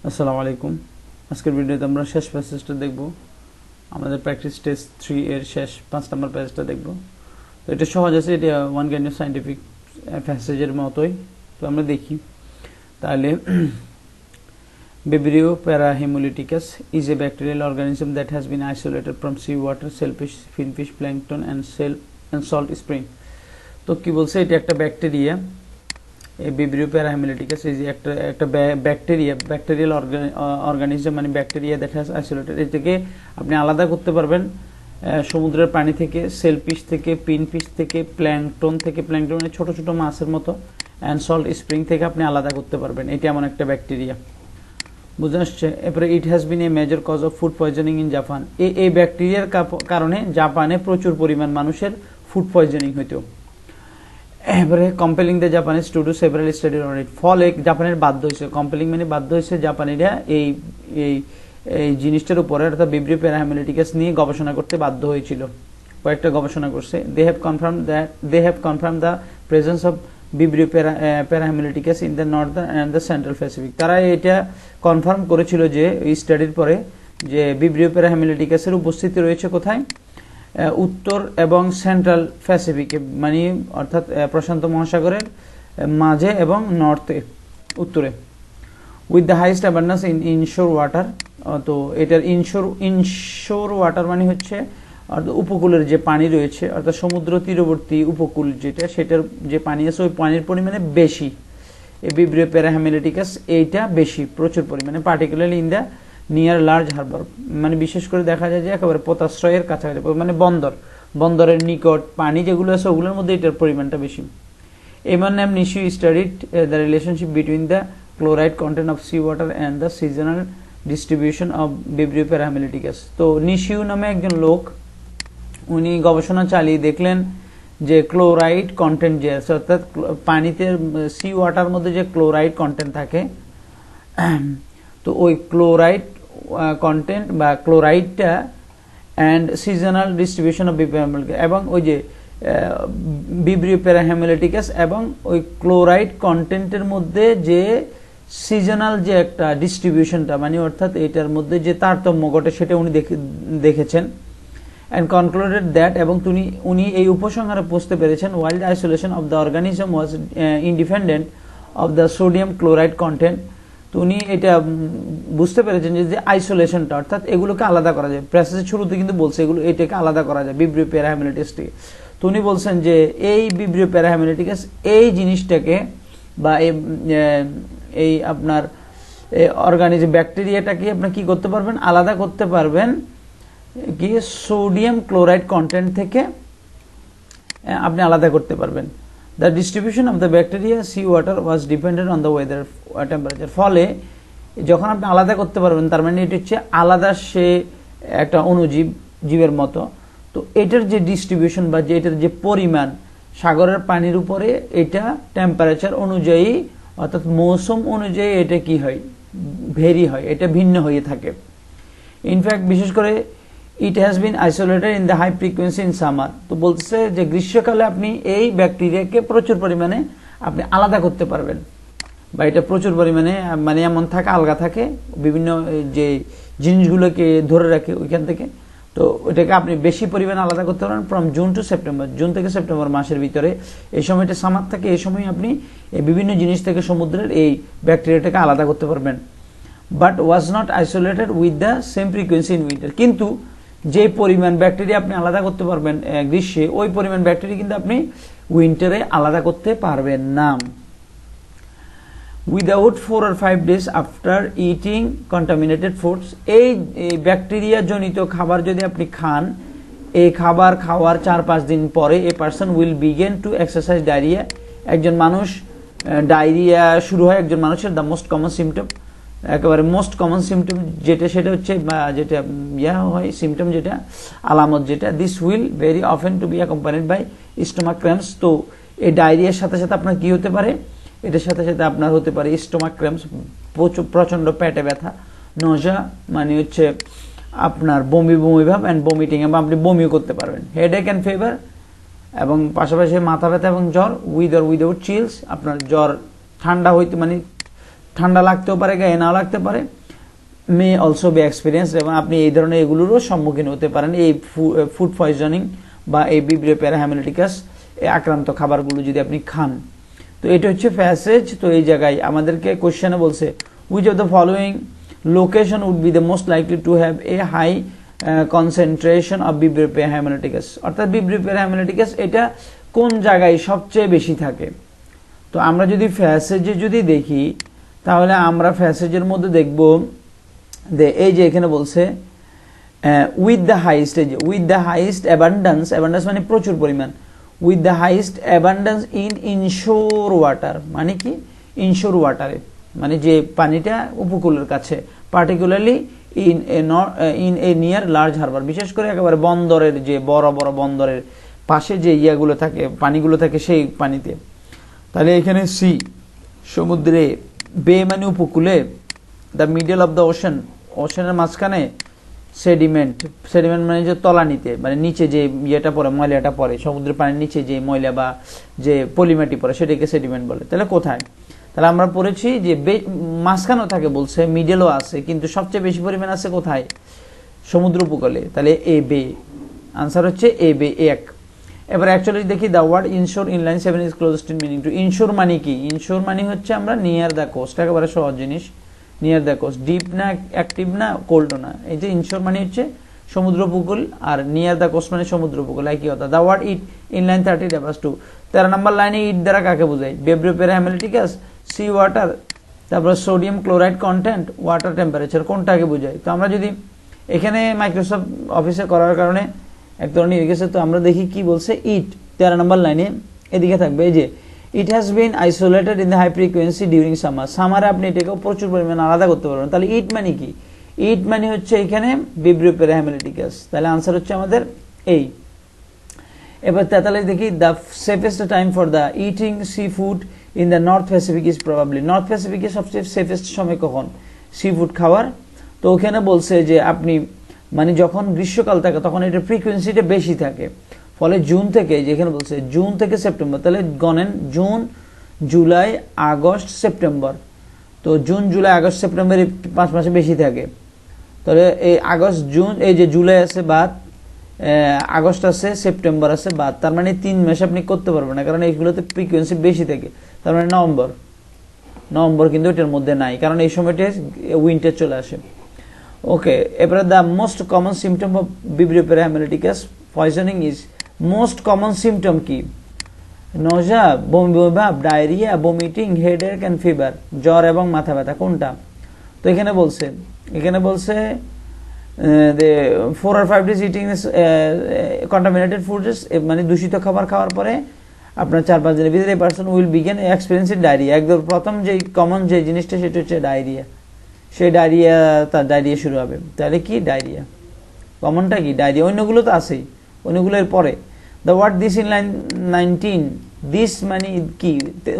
আসসালামু আলাইকুম। আজকের ভিডিওতে আমরা শেষ প্যাসেজটা দেখব। আমাদের প্র্যাকটিস টেস্ট 3 এর শেষ 5 নম্বর প্যাসেজটা দেখব। তো এটা সহজ আছে, এটা ওয়ান কাইন্ড অফ সায়েন্টিফিক প্যাসেজের মতোই। তো আমরা দেখি তাহলে। Vibrio parahemolyticus is a bacterial organism that has been isolated from sea water, shellfish, finfish, plankton and salt spring. তো কি বলছে, এটা একটা ব্যাকটেরিয়া। এই Vibrio parahemolyticus is একটা ব্যাকটেরিয়াল অর্গানিজম, মানে ব্যাকটেরিয়া দ্যাট হ্যাজ আইসোলেটেড। এটাকে আপনি আলাদা করতে পারবেন সমুদ্রের পানি থেকে, সেলফিশ থেকে, পিনফিশ থেকে, প্ল্যাঙ্কটন থেকে, প্ল্যাঙ্কটন মানে ছোট ছোট মাছের মতো, অ্যান্ড সল্ট স্প্রিং থেকে আপনি আলাদা করতে পারবেন। এটা এমন একটা ব্যাকটেরিয়া, বুঝে আসছে। এরপরে it has been a major cause of food poisoning in Japan. এই ব্যাকটেরিয়ার কারণে জাপানে প্রচুর পরিমাণ মানুষের ফুড পয়জনিং হইতো। এবারে compelling the Japanese to do several study on it. ফলে জাপানের বাধ্য হয়েছে, কম্পেলিং মানে বাধ্য হয়েছে জাপানিরা এই এই এই জিনিসটার উপরে, অর্থাৎ ভিব্রিও প্যারাহেমোলিটিকাস নিয়ে গবেষণা করতে বাধ্য হয়েছিল। কয়েকটা গবেষণা করছে। They have confirm the presence of Vibrio parahaemolyticus in the northern and the central Pacific. তারা এটা কনফার্ম করেছিল যে এই স্টাডির পরে যে ভিব্রিও প্যারাহেমোলিটিকাসের উপস্থিতি রয়েছে কোথায়, উত্তর এবং সেন্ট্রাল প্যাসিফিকে, মানে অর্থাৎ প্রশান্ত মহাসাগরের মাঝে এবং নর্থে, উত্তরে। With the highest abundance in inshore water. তো এটার ইনশোর ওয়াটার মানে হচ্ছে অর্থাৎ উপকূলের যে পানি রয়েছে, অর্থাৎ সমুদ্র তীরবর্তী উপকূল যেটা, সেটার যে পানি আছে ওই পানির পরিমাণে বেশি। এই ভিব্রিও প্যারাহেমোলিটিকাস এইটা বেশি, প্রচুর পরিমাণে, particularly in the near large Harbour, মানে বিশেষ করে দেখা যায় যে একেবারে পোতাশ্রয়ের কাছাকাছি, মানে বন্দরের নিকট পানি যেগুলো আছে ওগুলোর মধ্যে এটার পরিমাণটা বেশি। এমন নাম Nishio studied the relationship between the chloride content of sea water and the seasonal distribution of Vibrio parahaemolyticus. তো নিশিউ নামে একজন লোক, উনি গবেষণা চালিয়ে দেখলেন যে ক্লোরাইড কন্টেন্ট যে আছে, অর্থাৎ পানিতে সি ওয়াটার মধ্যে যে ক্লোরাইড কন্টেন্ট থাকে, তো ওই ক্লোরাইড কন্টেন্ট বা ক্লোরাইডটা অ্যান্ড সিজনাল ডিস্ট্রিবিউশন অফ এবং ওই যে ভিব্রিও প্যারাহেমোলিটিকাস এবং ওই ক্লোরাইড কন্টেন্টের মধ্যে যে সিজনাল যে একটা ডিস্ট্রিবিউশনটা, মানে অর্থাৎ এটার মধ্যে যে তারতম্য ঘটে সেটা উনি দেখেছেন। and concluded that এবং উনি এই উপসংহারে পৌঁছতে পেরেছেন, while the isolation of the organism was independent of the sodium chloride content। তো উনি এটা বুঝতে পেরেছেন যে আইসোলেশনটা, অর্থাৎ এগুলোকে আলাদা করা যায়। প্যাসেজের শুরুতে কিন্তু বলছে এগুলো, এটাকে আলাদা করা যায় ভিব্রিও প্যারাহেমোলিটিকাস থেকে। তো উনি বলছেন যে এই ভিব্রিও প্যারাহেমোলিটিকাস এই জিনিসটাকে বা এই আপনার অর্গানিজম ব্যাকটেরিয়াটাকে আপনি কি করতে পারবেন, আলাদা করতে পারবেন কি সোডিয়াম ক্লোরাইড কন্টেন্ট থেকে আপনি আলাদা করতে পারবেন। The distribution of the bacteria sea water was dependent on the weather temperature. ফলে যখন আপনি আলাদা করতে পারবেন, তার মানে এটা হচ্ছে আলাদা, সে একটা অণুজীব, জীবের মতো। তো এটার যে ডিস্ট্রিবিউশন বা যে এটার যে পরিমাণ সাগরের পানির উপরে, এটা টেম্পারেচার অনুযায়ী অর্থাৎ মৌসুম অনুযায়ী এটা কি হয়, ভেরি হয়, এটা ভিন্ন হয়ে থাকে। ইনফ্যাক্ট বিশেষ করে it has been isolated in the high frequency in summer. তো বলতেছে যে গ্রীষ্মকালে আপনি এই ব্যাকটেরিয়াকে প্রচুর পরিমাণে আপনি আলাদা করতে পারবেন, বা এটা প্রচুর পরিমাণে মানে এমন থাকে, আলগা থাকে, বিভিন্ন যে জিনিসগুলোকে ধরে রাখে ওইখান থেকে। তো ওইটাকে আপনি বেশি পরিমাণে আলাদা করতে পারেন from June to September, June থেকে সেপ্টেম্বর মাসের ভিতরে। এই সময়টা সামার থাকে, এই সময় আপনি এই বিভিন্ন জিনিস থেকে সমুদ্রের এই ব্যাকটেরিয়াটাকে আলাদা করতে পারবেন। But was not isolated with the same frequency in winter. কিন্তু যে পরিমাণ ব্যাকটেরিয়া আপনি আলাদা করতে পারবেন গ্রীষ্মে, ওই পরিমাণ ব্যাকটেরিয়া কিন্তু আপনি উইন্টারে আলাদা করতে পারবেন না। Without 4 or 5 days after eating contaminated foods, এই ব্যাকটেরিয়া জনিত খাবার যদি আপনি খান, এই খাবার খাওয়ার 4-5 দিন পরে a person will begin to exercise diarrhoea. একজন মানুষ ডায়রিয়া শুরু হয় একজন মানুষের। দ্য মোস্ট কমন সিমটম, একেবারে মোস্ট কমন সিমটম যেটা, সেটা হচ্ছে যেটা হয় সিমটম, যেটা আলামত যেটা, this will very often to be accompanied by stomach cramps. তো এই ডায়রিয়ার সাথে সাথে আপনার কি হতে পারে, এটার সাথে সাথে আপনার হতে পারে স্টোমাক ক্র্যাম্পস, প্রচন্ড পেটে ব্যথা, নজা মানে হচ্ছে আপনার বমি ভাব, অ্যান্ড বমিটিং, এবং আপনি বমিও করতে পারবেন, হেডেক অ্যান্ড ফিভার, এবং পাশাপাশি মাথা ব্যথা এবং জ্বর, উইথ অর উইদাউট চিলস। আপনার জ্বর ঠান্ডা হইতে মানে ঠান্ডা লাগতেও পারে, গায়ে নাও লাগতে পারে, মে অলসো বি এক্সপিরিয়েন্স, এবং আপনি এই ধরনের এগুলোরও সম্মুখীন হতে পারেন এই ফুড পয়জনিং বা এই ভিব্রিও প্যারাহেমালিটিকাস আক্রান্ত খাবারগুলো যদি আপনি খান। তো এটা হচ্ছে প্যাসেজ। তো এই জায়গায় আমাদেরকে কোশ্চেনে বলছে which of the following location would be the most likely to have a high concentration of Vibrio parahemolyticus, অর্থাৎ Vibrio parahemolyticus এটা কোন জায়গায় সবচেয়ে বেশি থাকে। তো আমরা যদি প্যাসেজে যদি দেখি তাহলে আমরা প্যাসেজের মধ্যে দেখব যে এই যে এখানে বলছে উইথ দ্য হাইস্ট, এই যে with the highest abundance, abundance মানে প্রচুর পরিমাণ, with the highest abundance in inshore water, মানে কি ইনশোর ওয়াটারে, মানে যে পানিটা উপকূলের কাছে, particularly in a near large harbour, বিশেষ করে একেবারে বন্দরের যে বড় বড় বন্দরের পাশে যে ইয়াগুলো থাকে, পানিগুলো থাকে সেই পানিতে। তাহলে এখানে সি সমুদ্রে, বে মানে উপকূলে, the middle of the ocean ওশানের মাঝখানে, সেডিমেন্ট, সেডিমেন্ট মানে যে তলানিতে, মানে নিচে যে ইয়েটা পড়ে, ময়লাটা পড়ে সমুদ্রের পানির নিচে যে ময়লা বা যে পলিমাটি পড়ে সেটাকে সেডিমেন্ট বলে। তাহলে কোথায়? তাহলে আমরা পড়েছি যে মাঝখানেও থাকে বলছে, মিডলও আছে, কিন্তু সবচেয়ে বেশি পরিমাণ আছে কোথায়? সমুদ্র উপকূলে। তাহলে এ বে, আনসার হচ্ছে এ বে, এক। এবার অ্যাকচুয়ালি দেখি the word inshore in line 7 is closest in meaning to. Inshore মানে কি? ইনশোর মানে হচ্ছে আমরা নিয়ার দ্য কোস্ট, একেবারে সহজ জিনিস, নিয়ার দ্য কোস্ট, ডিপ না, অ্যাক্টিভ না, কোল্ডও না। এই যে ইনশোর মানে হচ্ছে সমুদ্র উপকূল, আর নিয়ার দ্য কোস্ট মানে সমুদ্র উপকূল, একই কথা। The word it in line 30 refers to, 13 নম্বর লাইনে ইট দ্বারা কাকে বোঝায়? ভিব্রিও প্যারাহেমালিটিকাস, সি ওয়াটার, তারপর sodium chloride content, water temperature, কোনটাকে বোঝায়? তো আমরা যদি এখানে মাইক্রোসফট অফিসে করার কারণে এক ধরনের হয়ে গেছে, তো আমরা দেখি কি বলছে। ইট 13 নম্বর লাইনে এদিকে থাকবে, এই যে it has been isolated in the high frequency during summer, সামারে আপনি এটাকে প্রচুর পরিমাণে আলাদা করতে পারবেন। তাহলে ইট মানে কি? ইট মানে হচ্ছে এখানে ভিব্রিও প্যারাহেমালিটিকাস। তাহলে আনসার হচ্ছে আমাদের এই। এবার 43 দেখি, the safest time for the eating seafood in the North Pacific is probably, North প্যাসিফিকের সবচেয়ে সেফেস্ট সময় কখন সি ফুড খাওয়ার? তো ওখানে বলছে যে আপনি মানে যখন গ্রীষ্মকাল থাকে তখন এটার ফ্রিকোয়েন্সিটা বেশি থাকে, ফলে জুন থেকে, যেখানে বলছে জুন থেকে সেপ্টেম্বর, তাহলে গণেন জুন, জুলাই, আগস্ট, সেপ্টেম্বর। তো জুন, জুলাই, আগস্ট, সেপ্টেম্বর এই 5 মাসে বেশি থাকে। তাহলে এই আগস্ট, জুন, এই যে জুলাই আছে বাদ, আগস্ট আছে, সেপ্টেম্বর আছে বাদ, তার মানে 3 মাস আপনি করতে পারবেন না, কারণ এইগুলোতে ফ্রিকোয়েন্সি বেশি থাকে। তার মানে নভেম্বর, নভেম্বর কিন্তু এটার মধ্যে নাই, কারণ এই সময়টা উইন্টার চলে আসে। ওকে, এবারে the most common symptom of Vibrio parahaemolyticus poisoning is, most common symptom কি? নজা, বমি বমি ভাব, diarrhoea, vomiting, headache and fever, জ্বর এবং মাথা ব্যথা, কোনটা? তো এখানে বলছে 4 or 5 days eating contaminated foods, মানে দূষিত খাবার খাওয়ার পরে আপনার 4-5 দিনের ভিতরে person will begin experiencing diarrhoea. একদম প্রথম যে কমন যে জিনিসটা সেটা হচ্ছে ডায়রিয়া, সেই ডায়রিয়া, তার ডায়রিয়া শুরু হবে। তাহলে কি ডায়রিয়া? কমনটা কি? ডায়রিয়া। অন্যগুলো তো আছেই, অন্যগুলোর পরে। The word this in line 19, this মানে কি?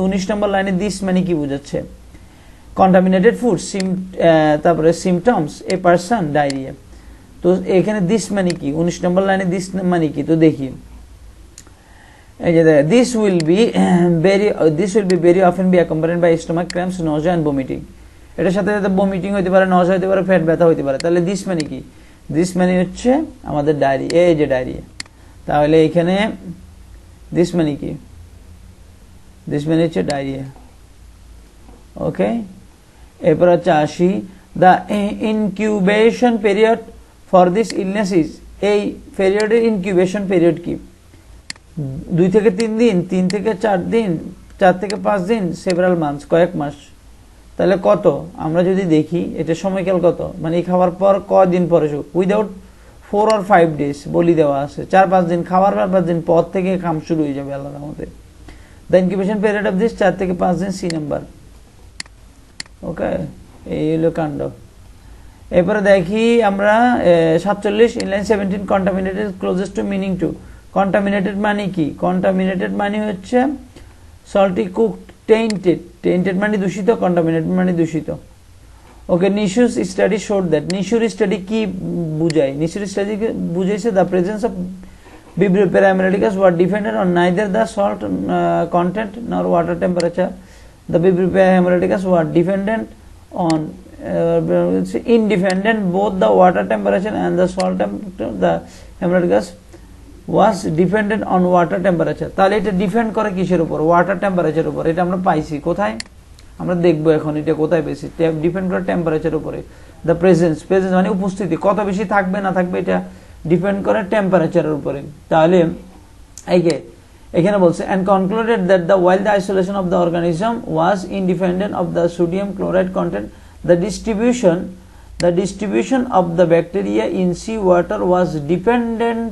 19 নম্বর লাইনে দিস মানে কি বোঝাচ্ছে? কন্টামিনেটেড ফুড, তারপরে সিমটমস, এ পারসন, ডায়রিয়া। তো এখানে দিস মানে কি? 19 নম্বর লাইনে দিস মানে কি? তো দেখি, এই যে this will be very often be accompanied by stomach cramps, nausea and vomiting. এটার সাথে সাথে ভমিটিং হতে পারে, নজা হতে পারে, পেট ব্যথা হতে পারে। তাহলে দিস মানে কি? দিস মানে হচ্ছে আমাদের ডায়রিয়া, এই যে ডায়রিয়া। তাহলে এখানে দিস মানে কি? দিস মানে হচ্ছে ডায়রিয়া। ওকে, এরপর হচ্ছে আসি, the incubation period for this illness is, এই পিরিয়ডের ইনকিউবেশন পিরিয়ড কি? 2 থেকে 3 দিন, 3 থেকে 4 দিন, 4 থেকে 5 দিন, সেভারাল মান্থস, কয়েক মাস। তাহলে কত? আমরা যদি দেখি এটা সময়কাল কত, মানে এই খাওয়ার পর কদিন পরে, উইদাউট 4 or 5 days বলি দেওয়া আছে, 4-5 দিন খাওয়ার 4-5 দিন পর থেকে কাম শুরু হয়ে যাবে আল্লাহর রহমতে। The incubation period of this 4 থেকে 5 দিন, সি নাম্বার। ওকে, এই হলো কাণ্ড। এরপরে দেখি আমরা 47 in line 17, contaminated closest to meaning to. Contaminated মানে কি? কন্টামিনেটেড মানে হচ্ছে সল্টি কুকড, টেইন্টেড, টেইন্টেড মানে দূষিত, কন্টামিনেটেড মানে দূষিত। ওকে, নিশুর স্টাডি শোড দ্যাট, নিশুর স্টাডি কি বুঝায়? নিশুর স্টাডি বুঝাইছে the presence of Vibrio parahemolyticus were dependent on neither the salt content nor water temperature. The prepared hemolyticus were dependent on independent both the water temperature and the salt temperature. The hemolyticus was dependent on water temperature. তাহলে এটা depend করে কিসের উপর? Water temperature উপর। এটা আমরা পাইছি কোথায়? আমরা দেখব এখন এটা কোথায় বেশি ডিপেন্ড করে টেম্পারেচার উপরে। দ্য প্রেজেন্স মানে উপস্থিতি, কত বেশি থাকবে না থাকবে এটা ডিপেন্ড করে টেম্পারেচারের উপরে। তাহলে এখানে বলছে and concluded that while the isolation of the organism was independent of the sodium chloride content, the distribution of the bacteria in sea water was dependent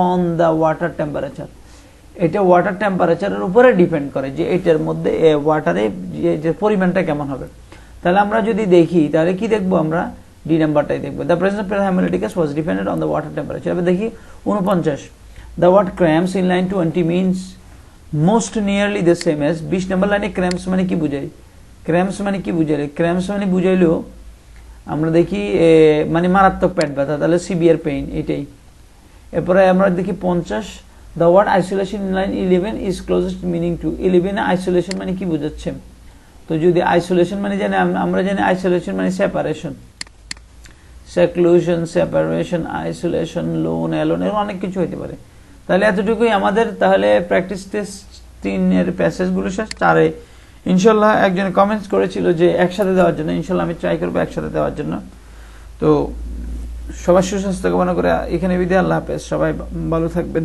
on the water temperature. এটা water টেম্পারেচারের উপরে depend করে যে এটার মধ্যে ওয়াটারে যে পরিমাণটা কেমন হবে। তাহলে আমরা যদি দেখি তাহলে কি দেখব? আমরা ডি নাম্বারটাই দেখব। The presence of haemolyticus was dependent on the water temperature. এবার দেখি 49, the word cramps in line 20 means most nearly the same as. 20 নম্বর লাইনে ক্র্যাম্পস মানে কি বুঝায়? ক্র্যাম্পস মানে কি বুঝাইলে? ক্র্যাম্পস মানে বুঝাইলো আমরা দেখি মানে মারাত্মক পেট ব্যথা, তাহলে সিভিয়ার পেইন এটাই। এরপরে আমরা দেখি 50, the word isolation in line 11 is closest meaning to 11 isolation মানে কি বোঝাচ্ছে? তো যদি আইসোলেশন মানে জানি আমরা জানি আইসোলেশন মানে separation, seclusion, separation, isolation, lone, alone, এর অনেক কিছু হতে পারে। তাহলে এতটুকুই আমাদের তাহলে প্র্যাকটিস টেস্ট 3 এর প্যাসেজগুলো শেষ। 4 এ ইনশাআল্লাহ একজন কমেন্টস করেছিল যে একসাথে দেওয়ার জন্য, ইনশাআল্লাহ আমি ট্রাই করব একসাথে দেওয়ার জন্য। তো সবার সুস্বাস্থ্য কামনা করে এখানে বিদায়, আল্লাহ হাফেজ, সবাই ভালো থাকবেন।